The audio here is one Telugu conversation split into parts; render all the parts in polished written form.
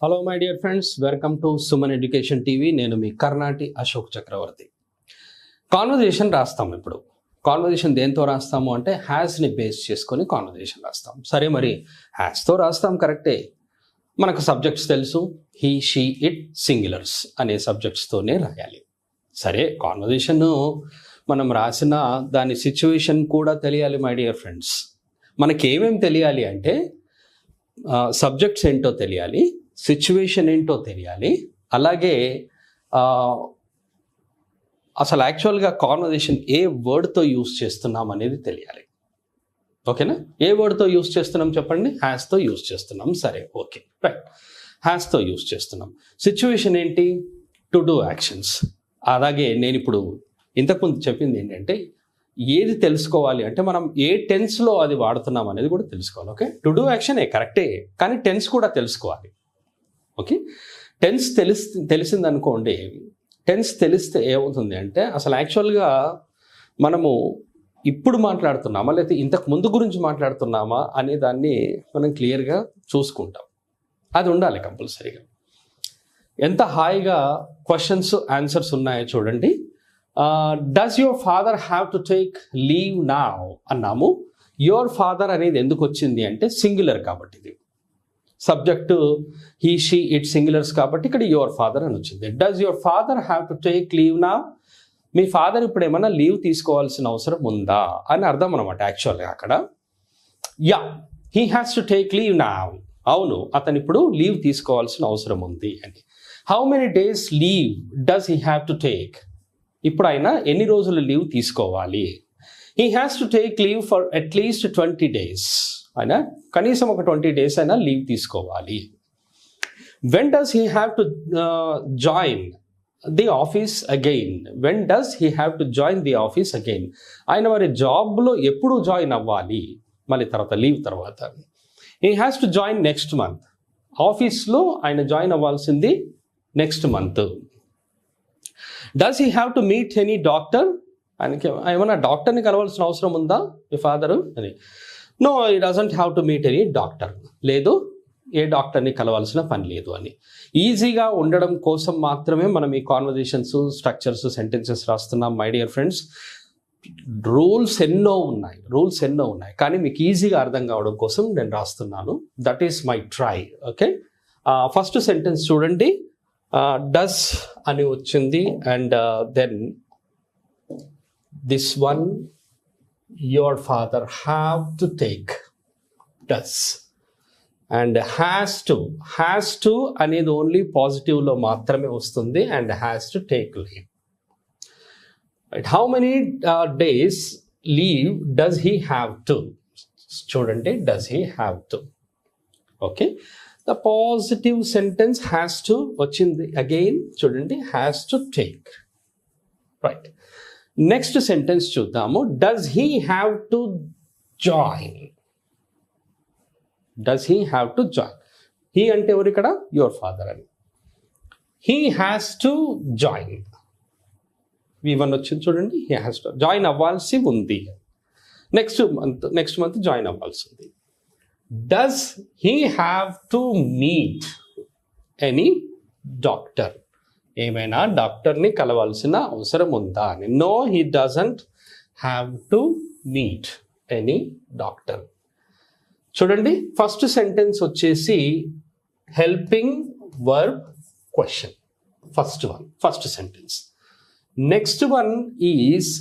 Hello my dear friends, welcome to Suman education TV. నేను మీ కర్ణాటి అశోక్ చక్రవర్తి. కాన్వర్జేషన్ రాస్తాం. ఇప్పుడు కాన్వర్జేషన్ దేంతో రాస్తాము అంటే హ్యాస్ని బేస్ చేసుకొని కాన్వర్జేషన్ రాస్తాం. సరే, మరి హ్యాస్తో రాస్తాం కరెక్టే, మనకు సబ్జెక్ట్స్ తెలుసు, హీ, షీ, ఇట్, సింగులర్స్ అనే సబ్జెక్ట్స్తోనే రాయాలి. సరే, కాన్వర్జేషన్ మనం రాసిన దాని సిచ్యువేషన్ కూడా తెలియాలి మై డియర్ ఫ్రెండ్స్. మనకేమేమి తెలియాలి అంటే సబ్జెక్ట్స్ ఏంటో తెలియాలి, సిచ్యువేషన్ ఏంటో తెలియాలి, అలాగే అసలు యాక్చువల్గా కాన్వర్జేషన్ ఏ వర్డ్తో యూస్ చేస్తున్నాం అనేది తెలియాలి. ఓకేనా? ఏ వర్డ్తో యూస్ చేస్తున్నాం చెప్పండి? హ్యాస్తో యూస్ చేస్తున్నాం. సరే, ఓకే, రైట్, హ్యాస్తో యూస్ చేస్తున్నాం. సిచ్యువేషన్ ఏంటి? To do actions. అలాగే నేను ఇప్పుడు ఇంతకుముందు చెప్పింది ఏంటంటే ఏది తెలుసుకోవాలి అంటే మనం ఏ టెన్స్లో అది వాడుతున్నాం అనేది కూడా తెలుసుకోవాలి. ఓకే, టు డూ యాక్షన్ కరెక్టే, కానీ టెన్స్ కూడా తెలుసుకోవాలి. ఓకే, టెన్స్ తెలిసిందనుకోండి, టెన్స్ తెలిస్తే ఏమవుతుంది అంటే అసలు యాక్చువల్గా మనము ఇప్పుడు మాట్లాడుతున్నామా లేకపోతే ఇంతకు ముందు గురించి మాట్లాడుతున్నామా అనే దాన్ని మనం క్లియర్గా చూసుకుంటాం. అది ఉండాలి కంపల్సరీగా. ఎంత హాయిగా క్వశ్చన్స్ ఆన్సర్స్ ఉన్నాయో చూడండి. Does your father have to take leave now అన్నాము. యువర్ ఫాదర్ అనేది ఎందుకు వచ్చింది అంటే సింగులర్ కాబట్టి, ఇది subject he, she, it singulars కాబట్టి ఇక్కడ యువర్ ఫాదర్ అని వచ్చింది. Does your father have to take leave now? Me father ఇప్పుడు ఏమైనా లీవ్ తీసుకోవాల్సిన అవసరం ఉందా అని అర్థం అనమాట యాక్చువల్గా అక్కడ. Yeah, he has to take leave now. అవును, అతను ఇప్పుడు లీవ్ తీసుకోవాల్సిన అవసరం ఉంది అని. How many days leave does he have to take? ఇప్పుడు ఆయన ఎన్ని రోజులు లీవ్ తీసుకోవాలి? He has to take leave for at least 20 days. ఆయన కనీసం ఒక 20 days అయినా లీవ్ తీసుకోవాలి. When does he have to join the office again? When does he have to join the office again? ఆయన మరి జాబ్లో ఎప్పుడు జాయిన్ అవ్వాలి మళ్ళీ తర్వాత లీవ్ తర్వాత? He has to join next month. ఆఫీస్లో ఆయన జాయిన్ అవ్వాల్సింది next month. Does he have to meet any doctor? ఆయనకి ఏమైనా డాక్టర్ని కలవాల్సిన అవసరం ఉందా మీ ఫాదరు అని? No, he doesn't have to meet any doctor. లేదు, ఏ డాక్టర్ని కలవాల్సిన పని లేదు అని. ఈజీగా ఉండడం కోసం మాత్రమే మనం ఈ కాన్వర్జేషన్స్, స్ట్రక్చర్స్, సెంటెన్సెస్ రాస్తున్నాం మై డియర్ ఫ్రెండ్స్. రూల్స్ ఎన్నో ఉన్నాయి, కానీ మీకు ఈజీగా అర్థం కావడం కోసం నేను రాస్తున్నాను. That is my try. Okay, first sentence చూడండి. డస్ అని వచ్చింది, and then this one, your father have to take, does, and has to అనేది ఓన్లీ పాజిటివ్లో మాత్రమే వస్తుంది, and has to take leave. Right, how many days leave does he have to? చూడండి, does he have to. Okay, the positive sentence has to వచ్చింది, again చూడండి, has to take. Right, next sentence చూద్దాము. Does he have to join? Does he have to join? He అంటే ఎవరు ఇక్కడ? యువర్ ఫాదర్ అని. He has to join. V1 వచ్చింది చూడండి, హీ హ్యాస్ టు జాయిన్ అవ్వాల్సి ఉంది. నెక్స్ట్ మంత్ జాయిన్ అవ్వాల్సి ఉంది. Does he have to meet any doctor? ఏమైనా డాక్టర్ని కలవాల్సిన అవసరం ఉందా అని. No, he doesn't have to meet any doctor. చూడండి, ఫస్ట్ సెంటెన్స్ వచ్చేసి helping verb question. First sentence. Next one is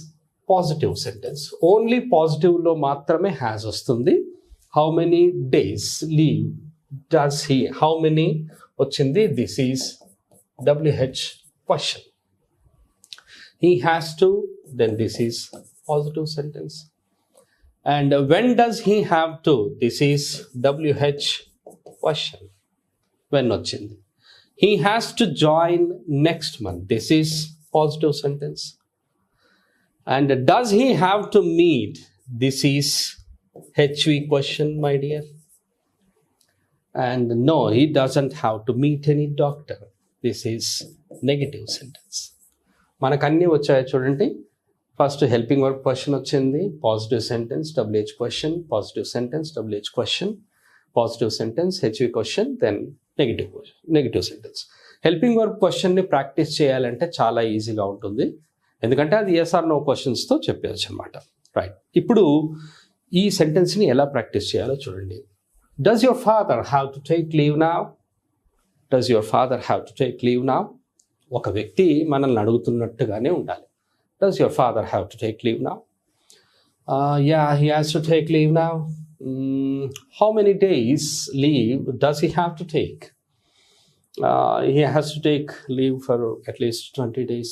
positive sentence. Only పాజిటివ్లో మాత్రమే హ్యాస్ వస్తుంది. How many days leave does he? How many వచ్చింది, this is WH question. He has to, then this is positive sentence. And when does he have to? This is WH question. When వచ్చింది. He has to join next month. This is positive sentence. And does he have to meet? This is HV question, my dear. And no, he doesn't have to meet any doctor. This is negative sentence. మనకు అన్నీ వచ్చాయో చూడండి. ఫస్ట్ హెల్పింగ్ వర్బ్ క్వశ్చన్ వచ్చింది, positive sentence WH question, positive sentence WH question, positive sentence, HV question, then negative sentence. Helping verb క్వశ్చన్ని ప్రాక్టీస్ చేయాలంటే చాలా ఈజీగా ఉంటుంది, ఎందుకంటే అది ఎస్ ఆర్ నో క్వశ్చన్స్తో చెప్పవచ్చు అనమాట. రైట్, ఇప్పుడు ఈ సెంటెన్స్ని ఎలా ప్రాక్టీస్ చేయాలో చూడండి. Does your father have to take leave now? Does your father have to take leave now? ఒక వ్యక్తి మనల్ని అడుగుతున్నట్టుగానే ఉండాలి. Does your father have to take leave now? Yeah, he has to take leave now. How many days leave does he have to take? He has to take leave for at least 20 days.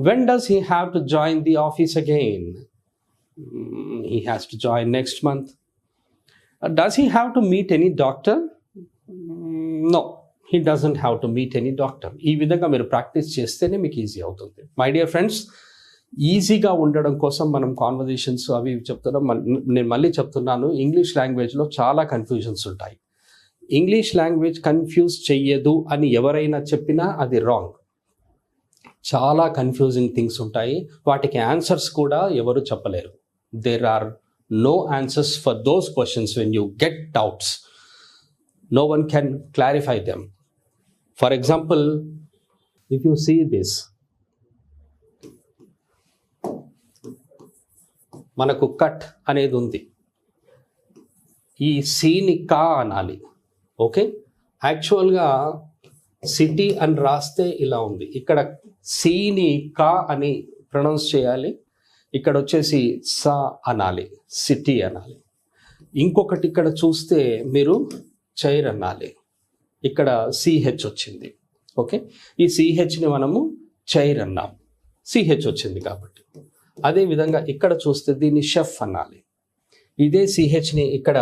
When does he have to join the office again? He has to join next month. Does he have to meet any doctor? No, he doesn't have to meet any doctor. ఈ విధంగా మీరు ప్రాక్టీస్ చేస్తేనే మీకు ఈజీ అవుతుంది. మై డియర్ ఫ్రెండ్స్, ఈజీగా ఉండడం కోసం మనం కాన్వర్జేషన్స్ అవి చెప్తున్నాం. నేను మళ్ళీ చెప్తున్నాను, ఇంగ్లీష్ లాంగ్వేజ్లో చాలా కన్ఫ్యూజన్స్ ఉంటాయి. ఇంగ్లీష్ లాంగ్వేజ్ కన్ఫ్యూజ్ చెయ్యదు అని ఎవరైనా చెప్పినా అది రాంగ్. చాలా కన్ఫ్యూజింగ్ థింగ్స్ ఉంటాయి, వాటికి ఆన్సర్స్ కూడా ఎవరు చెప్పలేరు. There are no answers for those questions. When you get doubts, no one can clarify them. For example, if you see this, మనకు కట్ అనేది ఉంది. ఈ సీని కా అనాలి. ఓకే, యాక్చువల్గా సిటీ అని రాస్తే ఇలా ఉంది. ఇక్కడ సీని కా అని ప్రొనౌన్స్ చేయాలి. ఇక్కడ వచ్చేసి సా అనాలి, సిటీ అనాలి. ఇంకొకటి ఇక్కడ చూస్తే మీరు చైర్ అనాలి. ఇక్కడ సిహెచ్ వచ్చింది. ఓకే, ఈ సిహెచ్ని మనము చైర్ అన్నాం, సిహెచ్ వచ్చింది కాబట్టి. అదేవిధంగా ఇక్కడ చూస్తే దీన్ని షెఫ్ అనాలి. ఇదే సిహెచ్ని ఇక్కడ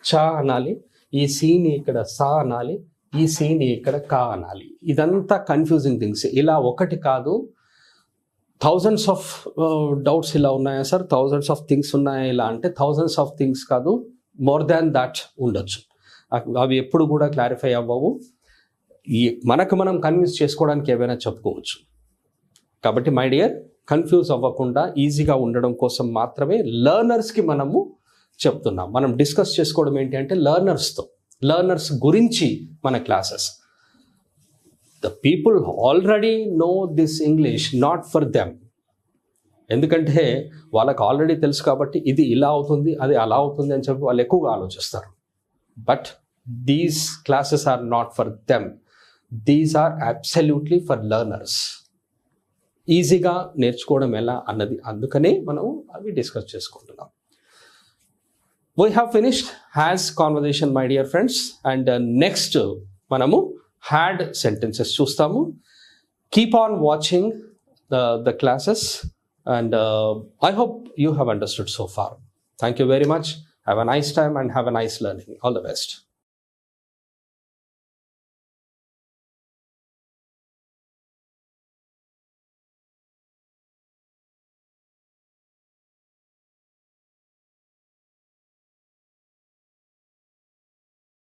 చా అనాలి, ఈ సీని ఇక్కడ సా అనాలి, ఈ సీని ఇక్కడ కా అనాలి. ఇదంతా కన్ఫ్యూజింగ్ థింగ్స్. ఇలా ఒకటి కాదు, థౌజండ్స్ ఆఫ్ డౌట్స్ ఇలా ఉన్నాయా సార్, థౌజండ్స్ ఆఫ్ థింగ్స్ ఉన్నాయా ఇలా అంటే, థౌజండ్స్ ఆఫ్ థింగ్స్ కాదు, మోర్ దాన్ దాట్ ఉండొచ్చు. అవి ఎప్పుడు కూడా క్లారిఫై అవ్వవు. మనకు మనం కన్విన్స్ చేసుకోవడానికి ఏవైనా చెప్పుకోవచ్చు. కాబట్టి మై డియర్, కన్ఫ్యూజ్ అవ్వకుండా ఈజీగా ఉండడం కోసం మాత్రమే లెర్నర్స్కి మనము చెప్తున్నాం. మనం డిస్కస్ చేసుకోవడం ఏంటి అంటే లెర్నర్స్ గురించి మన classes. The people already know this English, not for them. ఎందుకంటే వాళ్ళకి ఆల్రెడీ తెలుసు కాబట్టి ఇది ఇలా అవుతుంది, అది అలా అవుతుంది అని చెప్పి వాళ్ళు ఎక్కువగా ఆలోచిస్తారు. But these classes are not for them, these are absolutely for learners. ఈజీగా నేర్చుకోవడం ఎలా అన్నది, అందుకనే మనం అవి డిస్కస్ చేసుకుంటున్నాం. We have finished has conversation my dear friends, and next మనము హ్యాడ్ సెంటెన్సెస్ చూస్తాము. Keep on watching the classes, and I hope you have understood so far. Thank you very much. Have a nice time and have a nice learning. All the best.